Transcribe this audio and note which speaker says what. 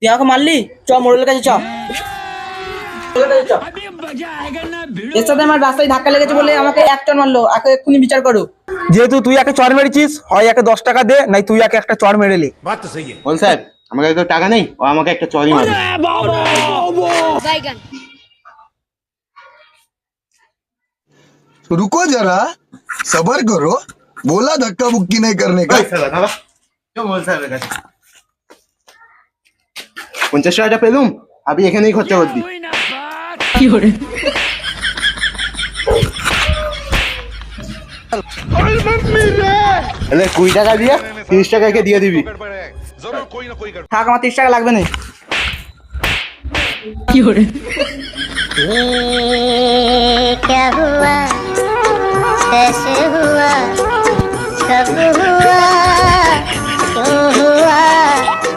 Speaker 1: তুই আমাকে মারলি? চ মোড়লের কাছে চ। এর সাথে আমার রাস্তায় ধাক্কা লেগেছে বলে আমাকে এক চড় মারলো, একে এক্ষুনি বিচার করো।
Speaker 2: যেহেতু তুই একে চড় মেরেছিস, হয় একে 10 টাকা দে, নাই তুই একে একটা চড় মেরেলি।
Speaker 3: বল সাহেব, আমার কাছে তো টাকা নেই, ও আমাকে একটা চড়ই মারবে।
Speaker 4: रुको जरा, सबर करो, बोला धक्का बुक्की नहीं करने का।
Speaker 3: বল সাহেবের কাছে 50 টাকাটা পেলুম, আপনি এখানেই খরচা করবি। তাহলে 20 টাকা দিয়ে 30 টাকাকে দিয়ে দিবি।
Speaker 1: থাক, আমার 30 টাকা লাগবে না।
Speaker 5: क्या हुआ कैसे हुआ कब हुआ